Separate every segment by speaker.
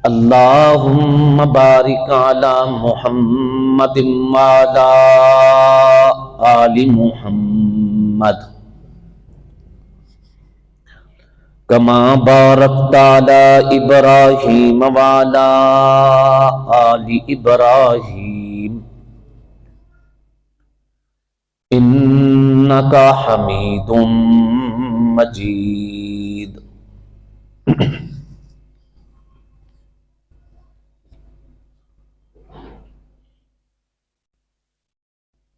Speaker 1: اللہم بارک علی محمد وعلی آل محمد کما بارکت علی ابراہیم وعلی آل ابراہیم انک حمید مجید۔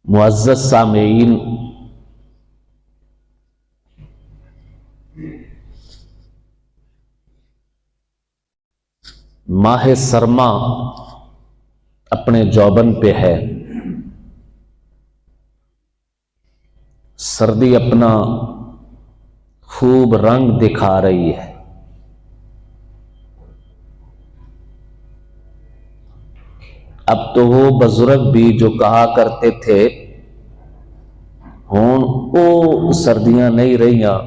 Speaker 1: معزز سامعین، ماہ سرما اپنے جوبن پہ ہے، سردی اپنا خوب رنگ دکھا رہی ہے۔ اب تو وہ بزرگ بھی جو کہا کرتے تھے ہون او سردیاں نہیں رہیاں،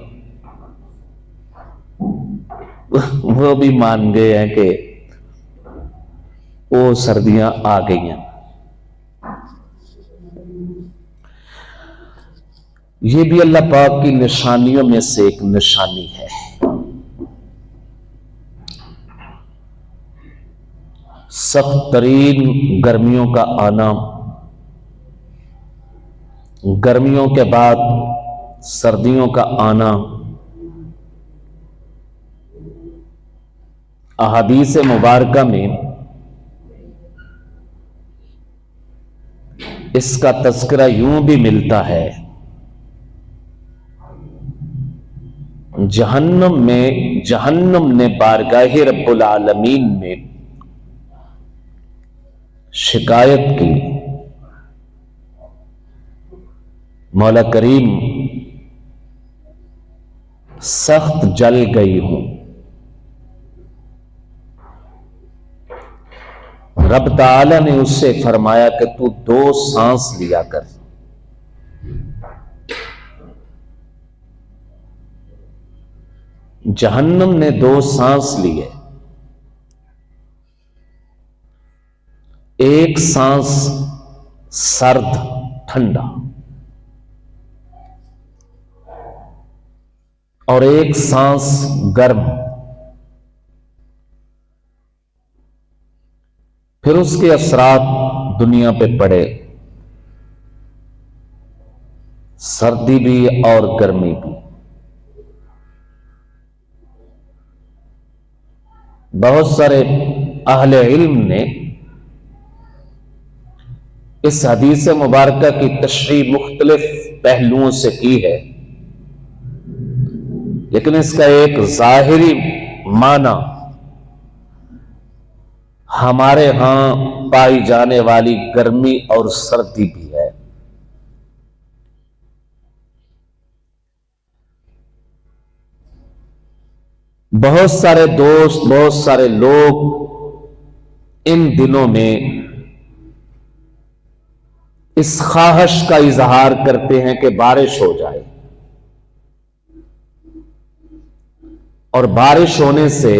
Speaker 1: وہ بھی مان گئے ہیں کہ وہ سردیاں آ گئی ہیں۔ یہ بھی اللہ پاک کی نشانیوں میں سے ایک نشانی ہے۔ سخت ترین گرمیوں کا آنا، گرمیوں کے بعد سردیوں کا آنا، احادیث مبارکہ میں اس کا تذکرہ یوں بھی ملتا ہے، جہنم نے بارگاہ رب العالمین میں شکایت کی، مولا کریم سخت جل گئی ہوں۔ رب تعالی نے اس سے فرمایا کہ تو 2 سانس لیا کر۔ جہنم نے 2 سانس لیے، ایک سانس سرد ٹھنڈا اور ایک سانس گرم، پھر اس کے اثرات دنیا پہ پڑے، سردی بھی اور گرمی بھی۔ بہت سارے اہل علم نے اس حدیث مبارکہ کی تشریح مختلف پہلوؤں سے کی ہے، لیکن اس کا ایک ظاہری معنی ہمارے ہاں پائی جانے والی گرمی اور سردی بھی ہے۔ بہت سارے دوست، بہت سارے لوگ ان دنوں میں اس خواہش کا اظہار کرتے ہیں کہ بارش ہو جائے، اور بارش ہونے سے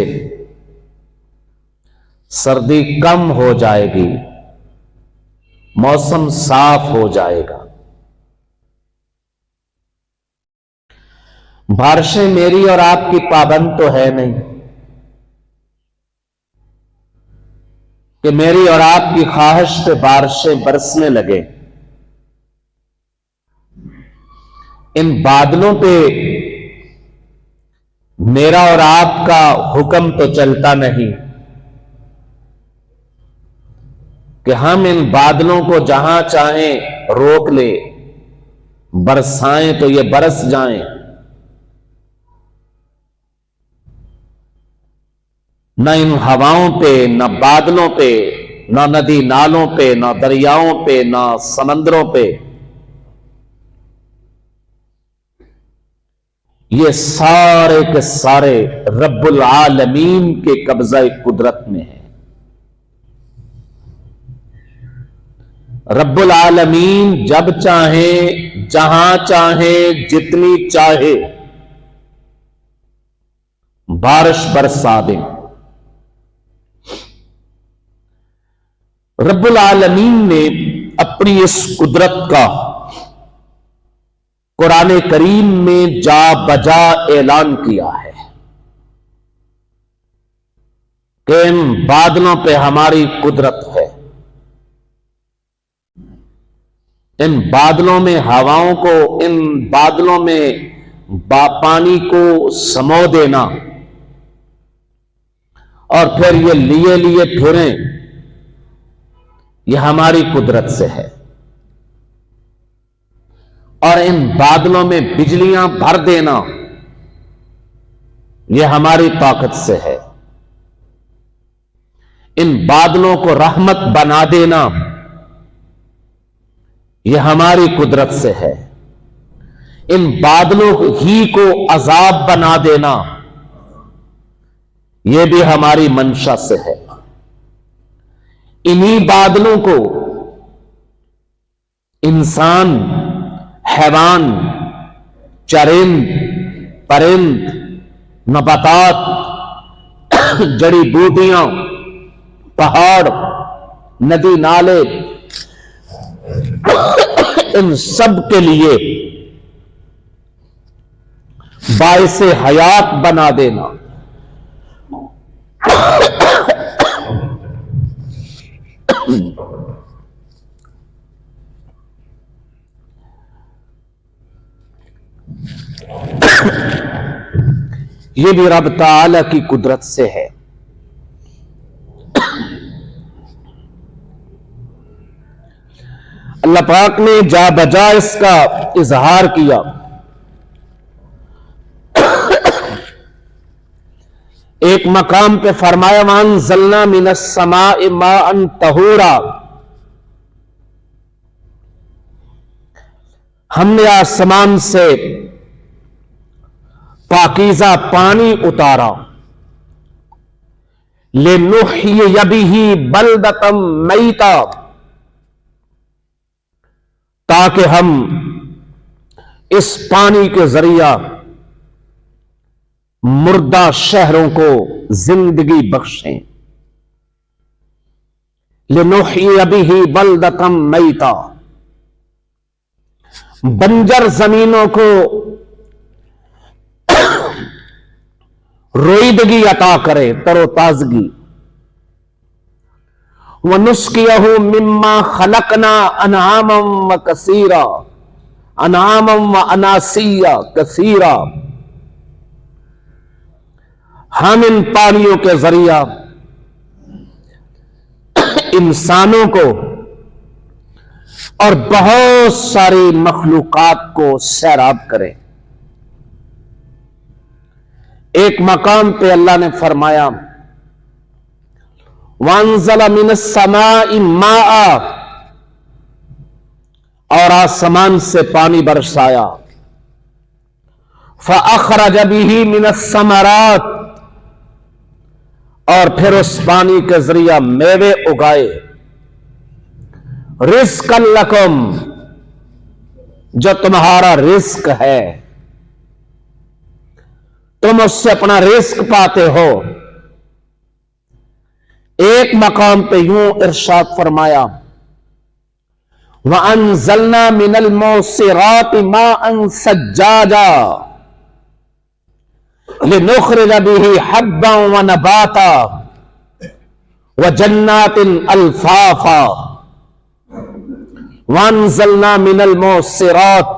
Speaker 1: سردی کم ہو جائے گی، موسم صاف ہو جائے گا۔ بارشیں میری اور آپ کی پابند تو ہے نہیں کہ میری اور آپ کی خواہش پہ بارشیں برسنے لگے۔ ان بادلوں پہ میرا اور آپ کا حکم تو چلتا نہیں کہ ہم ان بادلوں کو جہاں چاہیں روک لیں، برسائیں تو یہ برس جائیں۔ نہ ان ہواؤں پہ، نہ بادلوں پہ، نہ ندی نالوں پہ، نہ دریاؤں پہ، نہ سمندروں پہ، یہ سارے کے سارے رب العالمین کے قبضہ قدرت میں ہیں۔ رب العالمین جب چاہیں، جہاں چاہیں، جتنی چاہے بارش برسا دیں۔ رب العالمین نے اپنی اس قدرت کا قرآن کریم میں جا بجا اعلان کیا ہے کہ ان بادلوں پہ ہماری قدرت ہے، ان بادلوں میں ہواؤں کو، ان بادلوں میں پانی کو سمو دینا اور پھر یہ لیے لیے پھریں، یہ ہماری قدرت سے ہے۔ اور ان بادلوں میں بجلیاں بھر دینا، یہ ہماری طاقت سے ہے۔ ان بادلوں کو رحمت بنا دینا، یہ ہماری قدرت سے ہے۔ ان بادلوں ہی کو عذاب بنا دینا، یہ بھی ہماری منشا سے ہے۔ انہی بادلوں کو انسان، حیوان، چرند، پرند، نباتات، جڑی بوٹیاں، پہاڑ، ندی نالے، ان سب کے لیے باعث حیات بنا دینا۔ یہ بھی رب تعالی کی قدرت سے ہے۔ اللہ پاک نے جا بجا اس کا اظہار کیا۔ ایک مقام پہ فرمایا وَأَنزَلْنَا مِنَ السَّمَاءِ مَاءً طَهُورًا، ہم نے آسمان سے پاکیزہ پانی اتارا، لِنُحْيِيَ بِهِ بَلْدَةً مَيْتًا، تاکہ ہم اس پانی کے ذریعہ مردہ شہروں کو زندگی بخشیں۔ لِنُحْيِيَ بِهِ بَلْدَةً مَيْتًا، بنجر زمینوں کو روئیدگی عطا کرے، تر و تازگی۔ وَنُسْقِيَهُ مِمَّا خَلَقْنَا أَنْعَامًا وَكَثِيرًا، أَنْعَامًا وَأَنَاسِيَّ كَثِيرًا، ہم ان پانیوں کے ذریعہ انسانوں کو اور بہت ساری مخلوقات کو سیراب کریں۔ ایک مقام پہ اللہ نے فرمایا وَأَنزَلَ مِنَ السَّمَاءِ مَاءً، اور آسمان سے پانی برسایا، فَأَخْرَجَ بِهِ مِنَ الثَّمَرَاتِ، اور پھر اس پانی کے ذریعہ میوے اگائے، رِزْقًا لَكُمْ، جو تمہارا رزق ہے، تم اس سے اپنا رزق پاتے ہو۔ ایک مقام پہ یوں ارشاد فرمایا وَأَنزَلْنَا مِنَ الْمُعْصِرَاتِ مَاءً ثَجَّاجًا لِنُخْرِجَ بِهِ حَبًّا وَنَبَاتًا وَجَنَّاتٍ أَلْفَافًا۔ وَأَنزَلْنَا مِنَ الْمُعْصِرَاتِ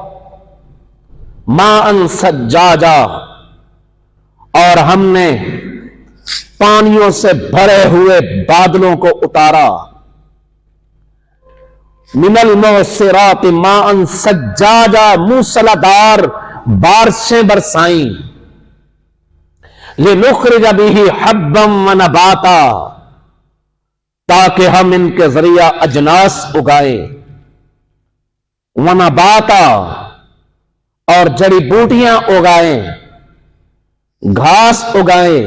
Speaker 1: مَاءً ثَجَّاجًا، اور ہم نے پانیوں سے بھرے ہوئے بادلوں کو اتارا، من المعصرات ماء ثجاجا، موسلادھار بارشیں برسائیں، لنخرج به حبا ونباتا، تاکہ ہم ان کے ذریعہ اجناس اگائیں، ونباتا، اور جڑی بوٹیاں اگائیں، گھاس اگائیں،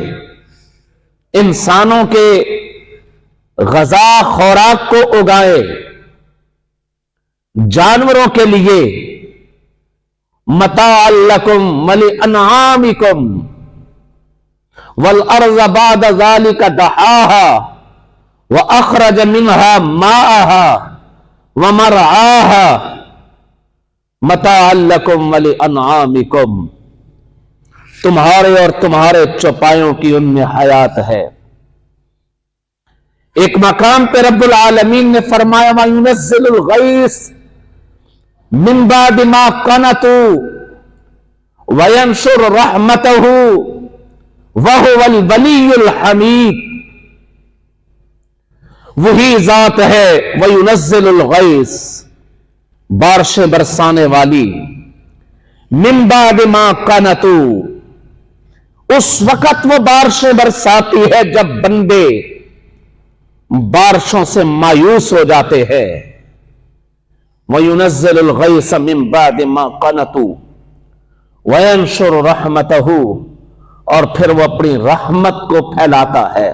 Speaker 1: انسانوں کے غذا خوراک کو اگائیں، جانوروں کے لیے متاع لکم ولانعامکم، والارض بعد ذلك دحاها واخرج منها ماءها ومرعاها متاعا لكم ولانعامكم، تمہارے اور تمہارے چوپایوں کی ان میں حیات ہے۔ ایک مقام پہ رب العالمین نے فرمایا وَيُنَزِّلُ الْغَيْثَ مِن بَعْدِ مَا قَنَطُوا وَيَنشُرُ رَحْمَتَهُ وَهُوَ الْوَلِيُّ الْحَمِيدُ، وہی ذات ہے وَيُنَزِّلُ الْغَيْثَ، بارشیں برسانے والی، مِن بَعْدِ مَا قَنَطُوا، اس وقت وہ بارشیں برساتی ہے جب بندے بارشوں سے مایوس ہو جاتے ہیں۔ وَيُنَزِّلُ الْغَيْثَ مِن بَعْدِ مَا قَنَطُوا وَيَنشُرُ رَحْمَتَهُ، اور پھر وہ اپنی رحمت کو پھیلاتا ہے۔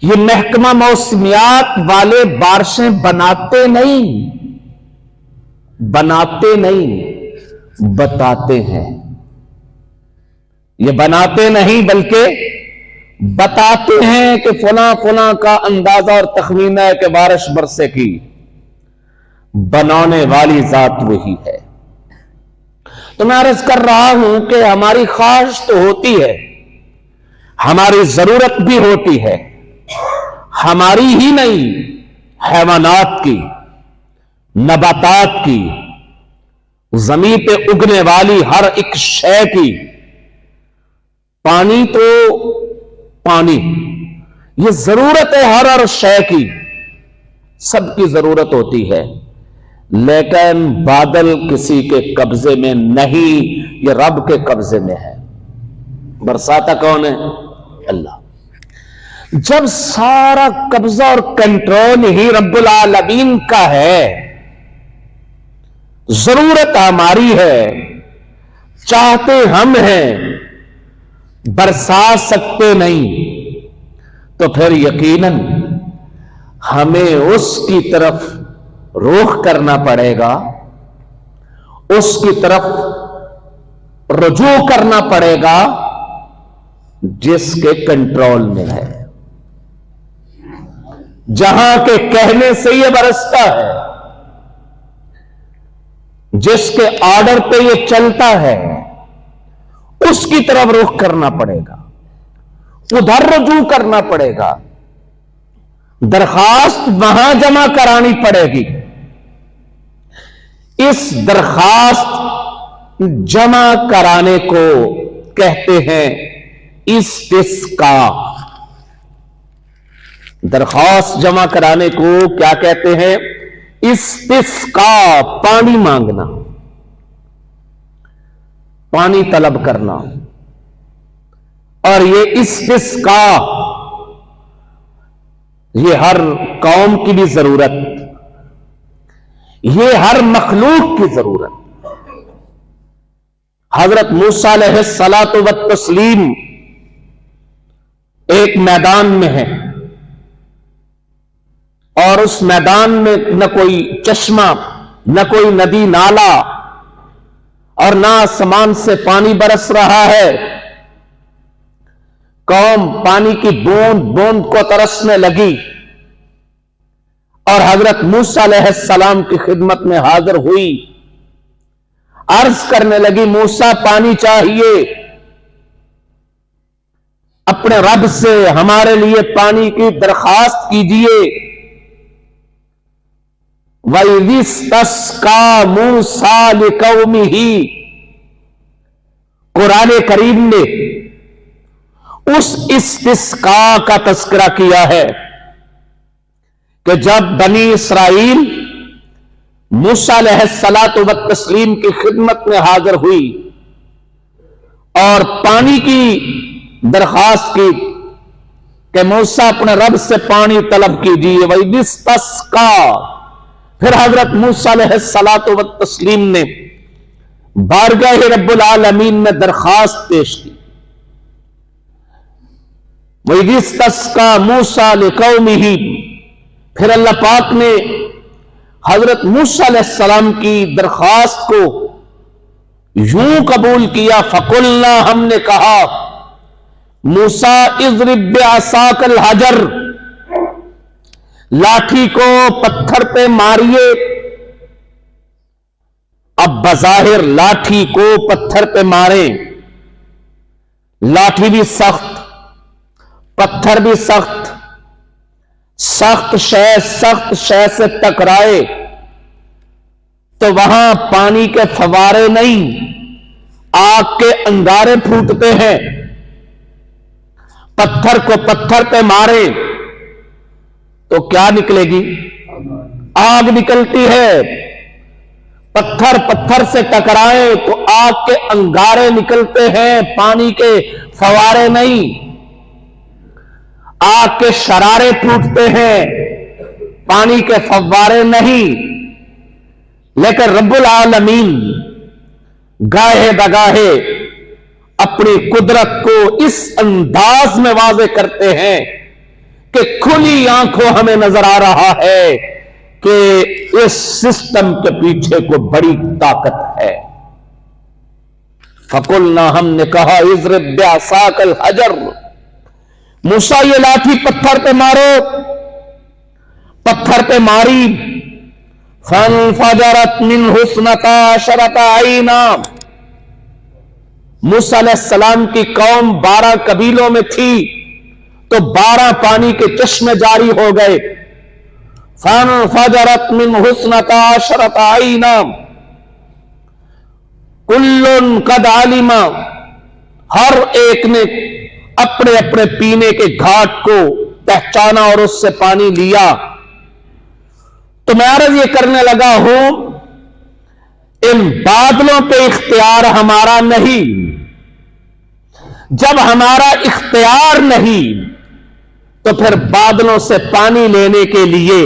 Speaker 1: یہ محکمہ موسمیات والے بارشیں بناتے نہیں، بتاتے ہیں۔ یہ بناتے نہیں بلکہ بتاتے ہیں کہ فلاں فلاں کا اندازہ اور تخمینہ ہے کہ بارش برسے کی، بنانے والی ذات وہی ہے۔ تو میں عرض کر رہا ہوں کہ ہماری خواہش تو ہوتی ہے، ہماری ضرورت بھی ہوتی ہے، ہماری ہی نہیں، حیوانات کی، نباتات کی، زمین پہ اگنے والی ہر ایک شے کی۔ پانی تو پانی، یہ ضرورت ہے ہر شے کی، سب کی ضرورت ہوتی ہے، لیکن بادل کسی کے قبضے میں نہیں، یہ رب کے قبضے میں ہے۔ برساتا کون ہے؟ اللہ۔ جب سارا قبضہ اور کنٹرول ہی رب العالمین کا ہے، ضرورت ہماری ہے، چاہتے ہم ہیں، برسا سکتے نہیں، تو پھر یقیناً ہمیں اس کی طرف رخ کرنا پڑے گا، اس کی طرف رجوع کرنا پڑے گا جس کے کنٹرول میں ہے، جہاں کے کہنے سے یہ برستا ہے، جس کے آرڈر پہ یہ چلتا ہے، اس کی طرف رخ کرنا پڑے گا، ادھر رجوع کرنا پڑے گا، درخواست وہاں جمع کرانی پڑے گی۔ اس درخواست جمع کرانے کو کہتے ہیں استسقاء۔ درخواست جمع کرانے کو کیا کہتے ہیں؟ استسقاء، پانی مانگنا، پانی طلب کرنا۔ اور یہ استسقاء یہ ہر قوم کی بھی ضرورت، یہ ہر مخلوق کی ضرورت۔ حضرت موسیٰ علیہ الصلاۃ والتسلیم ایک میدان میں ہے، اور اس میدان میں نہ کوئی چشمہ، نہ کوئی ندی نالا، اور نہ آسمان سے پانی برس رہا ہے۔ قوم پانی کی بوند بوند کو ترسنے لگی، اور حضرت موسیٰ علیہ السلام کی خدمت میں حاضر ہوئی، عرض کرنے لگی موسیٰ پانی چاہیے، اپنے رب سے ہمارے لیے پانی کی درخواست کیجیے۔ وَإِذِ اسْتَسْقَىٰ مُوسَىٰ لِقَوْمِهِ، قرآن کریم نے اس استسقاء کا تذکرہ کیا ہے کہ جب بنی اسرائیل موسیٰ علیہ الصلاۃ والتسلیم کی خدمت میں حاضر ہوئی اور پانی کی درخواست کی کہ موسیٰ اپنے رب سے پانی طلب کیجیے، وَإِذِ اسْتَسْقَىٰ، پھر حضرت موسیٰ علیہ الصلاۃ والتسلیم نے بارگاہ رب العالمین میں درخواست پیش کی۔ وَإِذِ اسْتَسْقَىٰ مُوسَىٰ لِقَوْمِهِ، پھر اللہ پاک نے حضرت موسیٰ علیہ السلام کی درخواست کو یوں قبول کیا، فَقُلْنَا، ہم نے کہا، موسیٰ اضرب بعصاک الحجر، لاٹھی کو پتھر پہ ماریے۔ اب بظاہر لاٹھی کو پتھر پہ ماریں، لاٹھی بھی سخت، پتھر بھی سخت، سخت شے سے ٹکرائے تو وہاں پانی کے فوارے نہیں، آگ کے انگارے پھوٹتے ہیں۔ پتھر کو پتھر پہ مارے تو کیا نکلے گی؟ آگ نکلتی ہے۔ پتھر پتھر سے ٹکرائے تو آگ کے انگارے نکلتے ہیں، پانی کے فوارے نہیں۔ آگ کے شرارے پھوٹتے ہیں، پانی کے فوارے نہیں۔ لیکن رب العالمین گاہے بگاہے اپنی قدرت کو اس انداز میں واضح کرتے ہیں کہ کھلی آنکھوں ہمیں نظر آ رہا ہے کہ اس سسٹم کے پیچھے کوئی بڑی طاقت ہے۔ فقلنا، ہم نے کہا، اضرب بعصاک الحجر، موسیٰ یہ لاٹھی پتھر پہ مارو۔ پتھر پہ ماری، فانفجرت منہ اثنتا عشرۃ عینا، موسیٰ علیہ السلام کی قوم 12 قبیلوں میں تھی تو 12 پانی کے چشمے جاری ہو گئے۔ فانفجرت منہ اثنتا عشرۃ عینا کل قد علم، ہر ایک نے اپنے اپنے پینے کے گھاٹ کو پہچانا اور اس سے پانی لیا۔ تو میں عرض یہ کرنے لگا ہوں، ان بادلوں پہ اختیار ہمارا نہیں۔ جب ہمارا اختیار نہیں تو پھر بادلوں سے پانی لینے کے لیے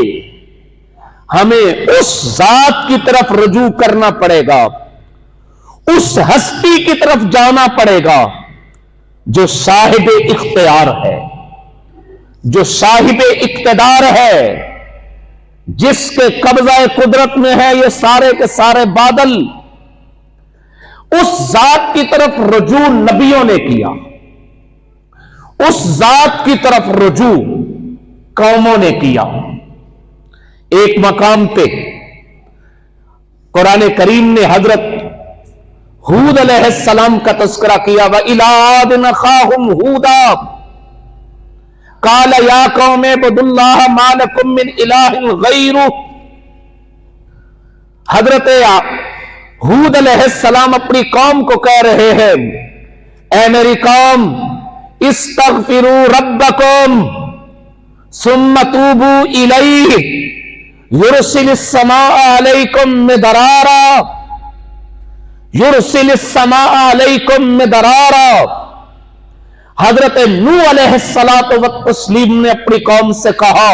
Speaker 1: ہمیں اس ذات کی طرف رجوع کرنا پڑے گا، اس ہستی کی طرف جانا پڑے گا جو صاحب اختیار ہے، جو صاحب اقتدار ہے، جس کے قبضہ قدرت میں ہے یہ سارے کے سارے بادل۔ اس ذات کی طرف رجوع نبیوں نے کیا، اس ذات کی طرف رجوع قوموں نے کیا۔ ایک مقام پہ قرآن کریم نے حضرت ہود علیہ السلام کا تذکرہ کیا، وَإِلَىٰ عَادٍ أَخَاهُمْ هُودًا قَالَ يَا قَوْمِ اعْبُدُوا اللَّهَ مَا لَكُم مِّنْ إِلَٰهٍ غَيْرُهُ۔ حضرت ہود علیہ السلام اپنی قوم کو کہہ رہے ہیں، اے میری قوم، استغفروا ربکم ثم توبوا الیہ یرسل السماء علیکم مدرارا، یرسل السماء علیکم مدرارا۔ حضرت نوح علیہ الصلاۃ والتسلیم نے اپنی قوم سے کہا،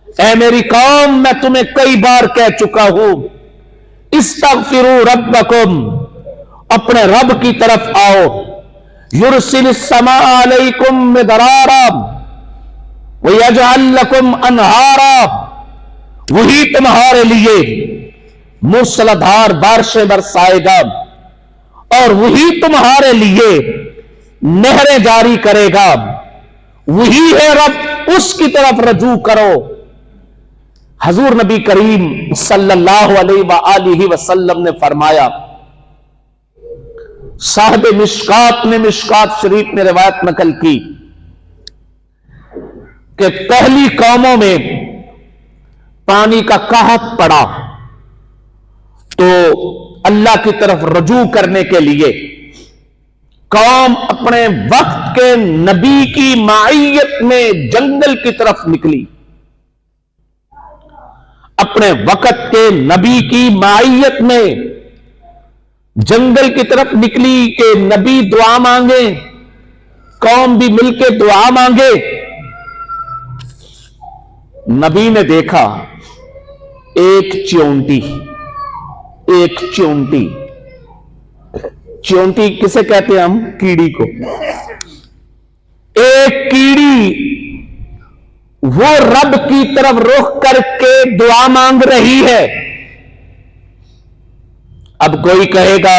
Speaker 1: اے میری قوم، میں تمہیں کئی بار کہہ چکا ہوں، استغفروا ربکم، اپنے رب کی طرف آؤ، یرسل السماء علیکم مدرارا ویجعل لکم انہارا، وہی تمہارے لیے موسلادھار بارشیں برسائے گا اور وہی تمہارے لیے نہریں جاری کرے گا، وہی ہے رب، اس کی طرف رجوع کرو۔ حضور نبی کریم صلی اللہ علیہ وآلہ وسلم نے فرمایا، صاحب مشکات نے مشکات شریف میں روایت نقل کی کہ پہلی قوموں میں پانی کا قحط پڑا تو اللہ کی طرف رجوع کرنے کے لیے قوم اپنے وقت کے نبی کی معیت میں جنگل کی طرف نکلی، اپنے وقت کے نبی کی معیت میں جنگل کی طرف نکلی کہ نبی دعا مانگے، قوم بھی مل کے دعا مانگے۔ نبی نے دیکھا ایک چیونٹی، ایک چیونٹی، چیونٹی کسے کہتے ہیں ہم؟ کیڑی کو۔ ایک کیڑی وہ رب کی طرف رخ کر کے دعا مانگ رہی ہے۔ اب کوئی کہے گا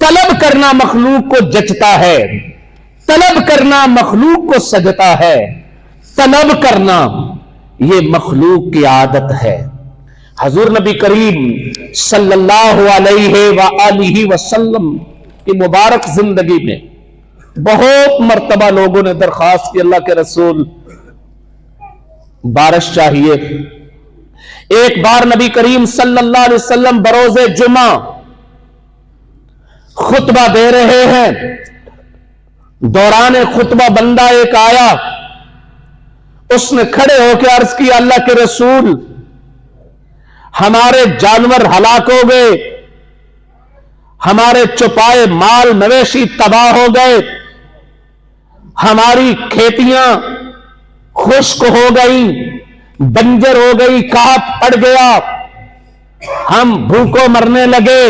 Speaker 1: طلب کرنا مخلوق کو جچتا ہے، طلب کرنا مخلوق کو سجتا ہے، طلب کرنا یہ مخلوق کی عادت ہے۔ حضور نبی کریم صلی اللہ علیہ وآلہ وسلم کی مبارک زندگی میں بہت مرتبہ لوگوں نے درخواست کی، اللہ کے رسول بارش چاہیے۔ ایک بار نبی کریم صلی اللہ علیہ وسلم بروز جمعہ خطبہ دے رہے ہیں، دوران خطبہ بندہ ایک آیا، اس نے کھڑے ہو کے عرض کی، اللہ کے رسول ہمارے جانور ہلاک ہو گئے، ہمارے چھپائے مال مویشی تباہ ہو گئے، ہماری کھیتیاں خشک ہو گئی، بنجر ہو گئی، کاٹ پڑ گیا، ہم بھوکوں مرنے لگے،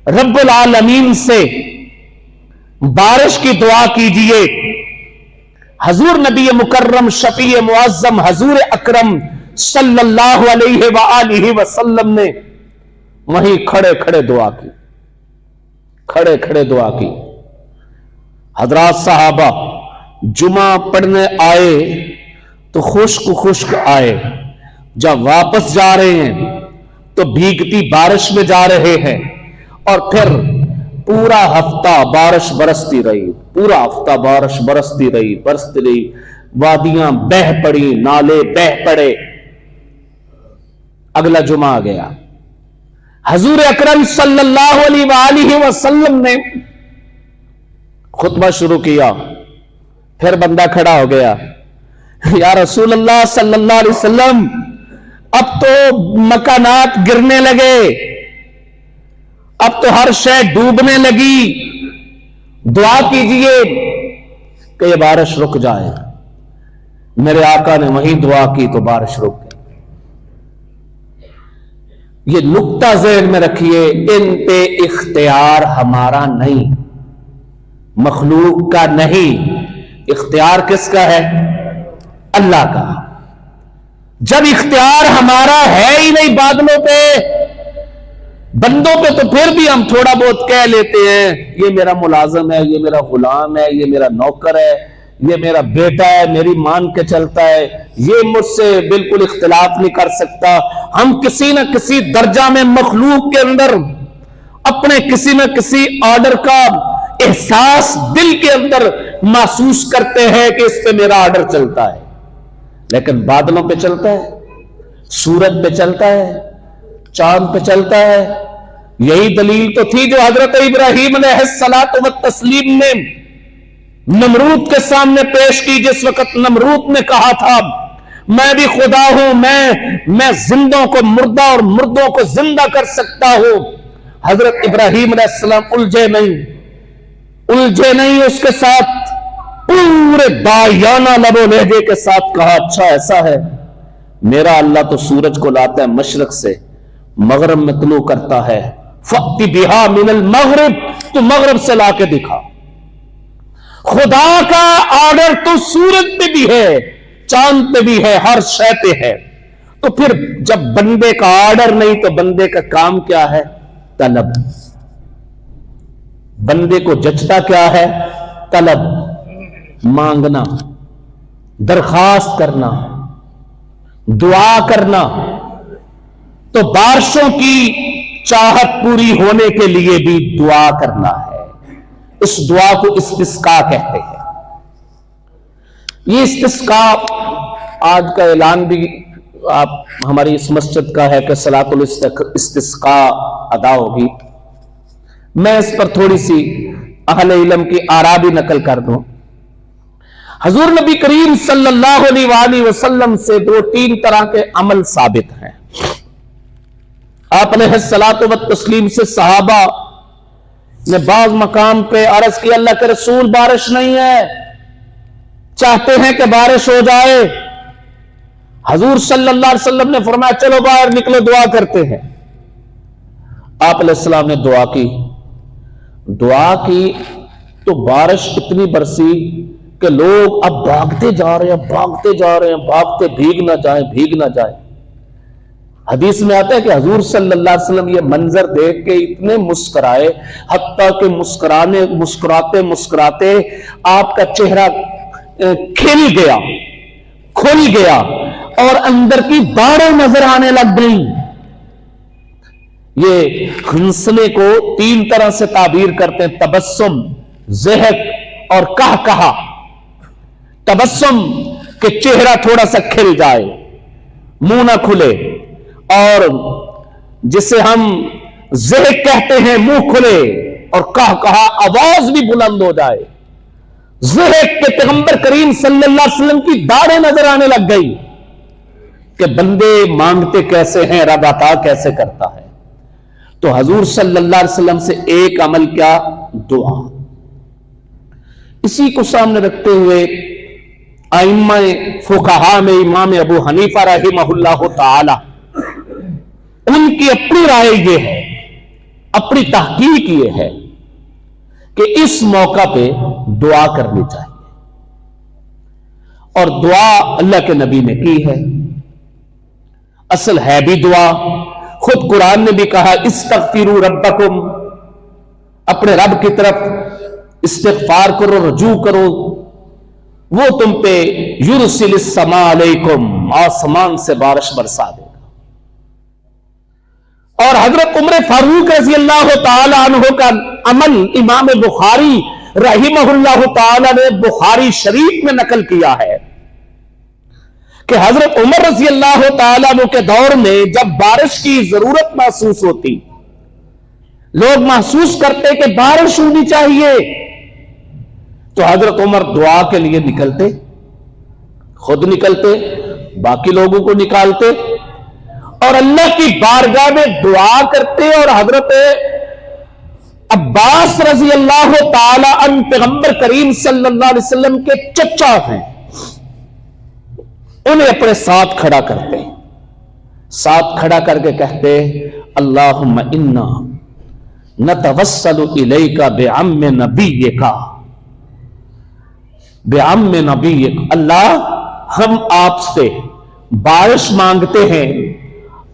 Speaker 1: رب العالمین سے بارش کی دعا کیجئے۔ حضور نبی مکرم شفیع معظم حضور اکرم صلی اللہ علیہ وآلہ وسلم نے وہیں کھڑے کھڑے دعا کی، کھڑے کھڑے دعا کی۔ حضرات صحابہ جمعہ پڑھنے آئے تو خشک خشک آئے، جب واپس جا رہے ہیں تو بھیگتی بارش میں جا رہے ہیں، اور پھر پورا ہفتہ بارش برستی رہی، پورا ہفتہ بارش برستی رہی، وادیاں بہہ پڑی، نالے بہہ پڑے۔ اگلا جمعہ آ گیا، حضور اکرم صلی اللہ علیہ وآلہ وسلم نے خطبہ شروع کیا، پھر بندہ کھڑا ہو گیا، یا رسول اللہ صلی اللہ علیہ وسلم اب تو مکانات گرنے لگے، اب تو ہر شے ڈوبنے لگی، دعا کیجئے کہ یہ بارش رک جائے۔ میرے آقا نے وہیں دعا کی تو بارش رک گئی۔ یہ نقطہ ذہن میں رکھیے، ان پہ اختیار ہمارا نہیں، مخلوق کا نہیں، اختیار کس کا ہے؟ اللہ کا۔ جب اختیار ہمارا ہے ہی نہیں بادلوں پہ، بندوں پہ تو پھر بھی ہم تھوڑا بہت کہہ لیتے ہیں، یہ میرا ملازم ہے، یہ میرا غلام ہے، یہ میرا نوکر ہے، یہ میرا بیٹا ہے، میری مان کے چلتا ہے، یہ مجھ سے بالکل اختلاف نہیں کر سکتا۔ ہم کسی نہ کسی درجہ میں مخلوق کے اندر اپنے کسی نہ کسی آرڈر کا احساس دل کے اندر محسوس کرتے ہیں کہ اس پہ میرا آرڈر چلتا ہے، لیکن بادلوں پہ چلتا ہے، سورج پہ چلتا ہے، چاند پہ چلتا ہے۔ یہی دلیل تو تھی جو حضرت ابراہیم علیہ الصلوۃ والتسلیم نے نمرود کے سامنے پیش کی، جس وقت نمرود نے کہا تھا میں بھی خدا ہوں، میں زندوں کو مردہ اور مردوں کو زندہ کر سکتا ہوں۔ حضرت ابراہیم علیہ السلام الجھے نہیں، اس کے ساتھ پورے دایانہ لب و لہجے کے ساتھ کہا، اچھا ایسا ہے، میرا اللہ تو سورج کو لاتا ہے مشرق سے، مغرب میں طلوع کرتا ہے، فَأْتِ بِهَا مِنَ الْمَغْرِبِ، تو مغرب سے لا کے دکھا۔ خدا کا آرڈر تو سورج پہ بھی ہے، چاند پہ بھی ہے، ہر شے پہ ہے۔ تو پھر جب بندے کا آرڈر نہیں تو بندے کا کام کیا ہے؟ طلب۔ بندے کو جچتا کیا ہے؟ طلب، مانگنا، درخواست کرنا، دعا کرنا۔ تو بارشوں کی چاہت پوری ہونے کے لیے بھی دعا کرنا ہے، اس دعا کو استسقاء کہتے ہیں۔ یہ استسقاء آج کا اعلان بھی آپ ہماری اس مسجد کا ہے کہ صلاۃ الاستسقاء ادا ہوگی۔ میں اس پر تھوڑی سی اہل علم کی آراء بھی نقل کر دوں۔ حضور نبی کریم صلی اللہ علیہ وآلہ وسلم سے 2-3 طرح کے عمل ثابت ہیں۔ آپ علیہ الصلوۃ والتسلیم سے صحابہ نے بعض مقام پہ عرض کی، اللہ کے رسول بارش نہیں ہے، چاہتے ہیں کہ بارش ہو جائے۔ حضور صلی اللہ علیہ وسلم نے فرمایا چلو باہر نکلو، دعا کرتے ہیں۔ آپ علیہ السلام نے دعا کی تو بارش اتنی برسی کہ لوگ اب بھاگتے جا رہے ہیں، بھیگ نہ جائیں۔ حدیث میں آتا ہے کہ حضور صلی اللہ علیہ وسلم یہ منظر دیکھ کے اتنے مسکرائے، حتیٰ کہ مسکراتے مسکراتے آپ کا چہرہ کھل گیا اور اندر کی باڑیں نظر آنے لگ گئیں۔ یہ ہنسنے کو 3 طرح سے تعبیر کرتے ہیں: تبسم، ضحک اور کہا۔ تبسم کہ چہرہ تھوڑا سا کھل جائے، منہ نہ کھلے، اور جسے ہم ضحک کہتے ہیں منہ کھلے، اور کہا آواز بھی بلند ہو جائے۔ ضحک کے پیغمبر کریم صلی اللہ علیہ وسلم کی داڑھیں نظر آنے لگ گئی کہ بندے مانگتے کیسے ہیں، رب عطا کیسے کرتا ہے۔ تو حضور صلی اللہ علیہ وسلم سے ایک عمل کیا؟ دعا۔ اسی کو سامنے رکھتے ہوئے ائمہ فقہا میں امام ابو حنیفہ رحمہ اللہ تعالی، ان کی اپنی رائے یہ ہے، اپنی تحقیق یہ ہے کہ اس موقع پہ دعا کرنی چاہیے، اور دعا اللہ کے نبی نے کی ہے، اصل ہے بھی دعا۔ خود قرآن نے بھی کہا استغفروا ربکم، اپنے رب کی طرف استغفار کرو، رجوع کرو، وہ تم پہ یرسل السماء علیکم، آسمان سے بارش برسا دے گا۔ اور حضرت عمر فاروق رضی اللہ تعالی عنہ کا عمل امام بخاری رحمہ اللہ تعالی نے بخاری شریف میں نقل کیا ہے کہ حضرت عمر رضی اللہ تعالیٰ عنہ کے دور میں جب بارش کی ضرورت محسوس ہوتی، لوگ محسوس کرتے کہ بارش ہونی چاہیے، تو حضرت عمر دعا کے لیے نکلتے، خود نکلتے، باقی لوگوں کو نکالتے، اور اللہ کی بارگاہ میں دعا کرتے۔ اور حضرت عباس رضی اللہ تعالی عنہ پیغمبر کریم صلی اللہ علیہ وسلم کے چچا ہیں، انہیں اپنے ساتھ کھڑا کرتے، ساتھ کھڑا کر کے کہتے اللہم انا نتوسل الیک بعم نبیک، بعم نبیک، اللہ ہم آپ سے بارش مانگتے ہیں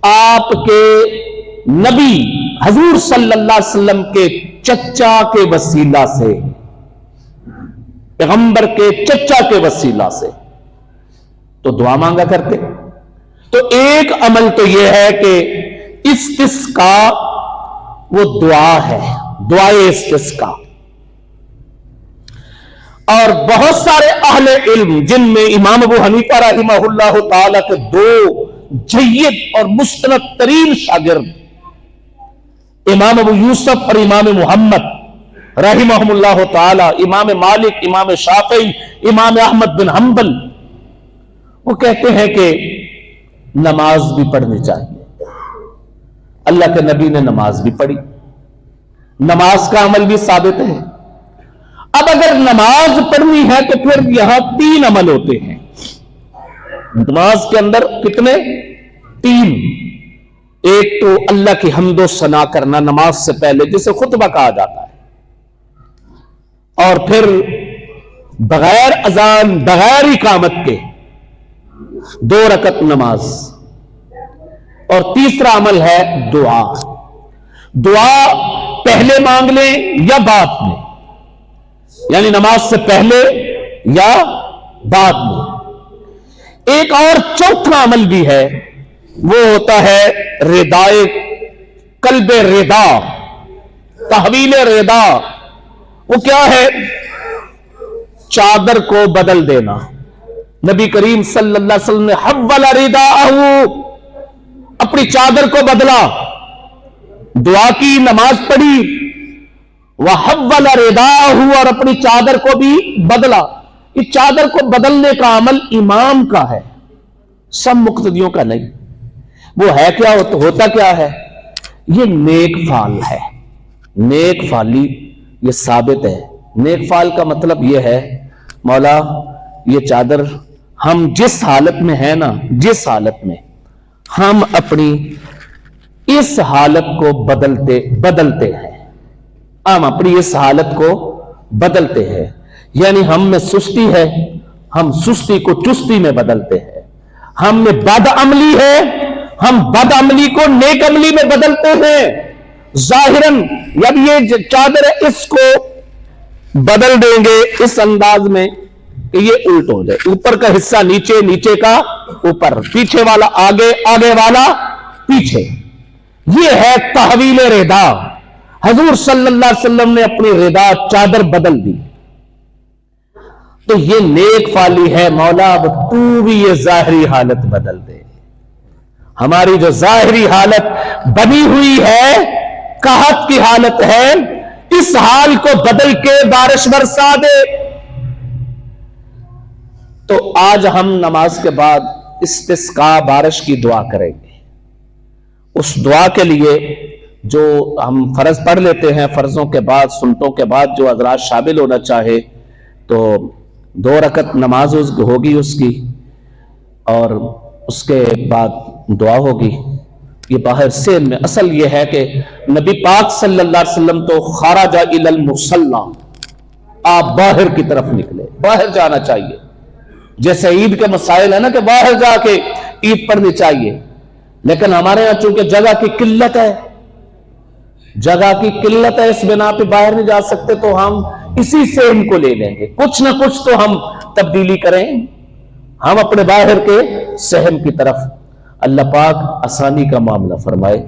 Speaker 1: آپ کے نبی حضور صلی اللہ علیہ وسلم کے چچا کے وسیلہ سے، پیغمبر کے چچا کے وسیلہ سے۔ تو دعا مانگا کرتے۔ تو ایک عمل تو یہ ہے کہ استسقاء وہ دعا ہے، دعائے استسقاء۔ اور بہت سارے اہل علم جن میں امام ابو حنیفہ رحمہ اللہ تعالی کے 2 جید اور مستند ترین شاگرد امام ابو یوسف اور امام محمد رحمہم اللہ تعالی، امام مالک، امام شافعی، امام احمد بن حنبل، وہ کہتے ہیں کہ نماز بھی پڑھنی چاہیے۔ اللہ کے نبی نے نماز بھی پڑھی، نماز کا عمل بھی ثابت ہے۔ اب اگر نماز پڑھنی ہے تو پھر یہاں 3 عمل ہوتے ہیں نماز کے اندر۔ کتنے؟ 3۔ ایک تو اللہ کی حمد و ثنا کرنا نماز سے پہلے، جسے خطبہ کہا جاتا ہے، اور پھر بغیر اذان، بغیر اقامت کے 2 رکعت نماز، اور تیسرا عمل ہے دعا۔ دعا پہلے مانگ لیں یا بعد میں، یعنی نماز سے پہلے یا بعد میں۔ ایک اور چوتھا عمل بھی ہے، وہ ہوتا ہے ردائے قلب ردا، تحویل ردا۔ وہ کیا ہے؟ چادر کو بدل دینا۔ نبی کریم صلی اللہ علیہ وسلم نے حول رداءہ، اپنی چادر کو بدلا، دعا کی، نماز پڑھی، وحول رداءہ، اور اپنی چادر کو بھی بدلا۔ اس چادر کو بدلنے کا عمل امام کا ہے، سب مقتدیوں کا نہیں۔ وہ ہے کیا؟ ہوتا کیا ہے؟ یہ نیک فعل ہے، نیک فعلی یہ ثابت ہے۔ نیک فعل کا مطلب یہ ہے مولا یہ چادر ہم جس حالت میں ہیں نا، جس حالت میں ہم اپنی اس حالت کو بدلتے ہیں، ہم اپنی اس حالت کو بدلتے ہیں، یعنی ہم میں سستی ہے، ہم سستی کو چستی میں بدلتے ہیں، ہم میں بد عملی ہے، ہم بد عملی کو نیک عملی میں بدلتے ہیں ظاہراً. جب یہ چادر ہے اس کو بدل دیں گے اس انداز میں کہ یہ الٹ ہو جائے, اوپر کا حصہ نیچے, نیچے کا اوپر, پیچھے والا آگے, آگے والا پیچھے. یہ ہے تحویل ردا. حضور صلی اللہ علیہ وسلم نے اپنی ردا چادر بدل دی. تو یہ نیک فالی ہے, مولا اب تو بھی یہ ظاہری حالت بدل دے. ہماری جو ظاہری حالت بنی ہوئی ہے, قحط کی حالت ہے, اس حال کو بدل کے بارش برسا دے. تو آج ہم نماز کے بعد استسقا بارش کی دعا کریں گے. اس دعا کے لیے جو ہم فرض پڑھ لیتے ہیں, فرضوں کے بعد سنتوں کے بعد جو حضرات شامل ہونا چاہے تو 2 رکعت نماز ہوگی اس کی, اور اس کے بعد دعا ہوگی. یہ باہر سے میں اصل یہ ہے کہ نبی پاک صلی اللہ علیہ وسلم تو خرج الی المصلی, آپ باہر کی طرف نکلے, باہر جانا چاہیے. جیسے عید کے مسائل ہے نا کہ باہر جا کے عید پڑھنی چاہیے, لیکن ہمارے یہاں چونکہ جگہ کی قلت ہے, جگہ کی قلت ہے, اس بنا پہ باہر نہیں جا سکتے, تو ہم اسی سے ان کو لے لیں گے. کچھ نہ کچھ تو ہم تبدیلی کریں, ہم اپنے باہر کے صحن کی طرف. اللہ پاک آسانی کا معاملہ فرمائے.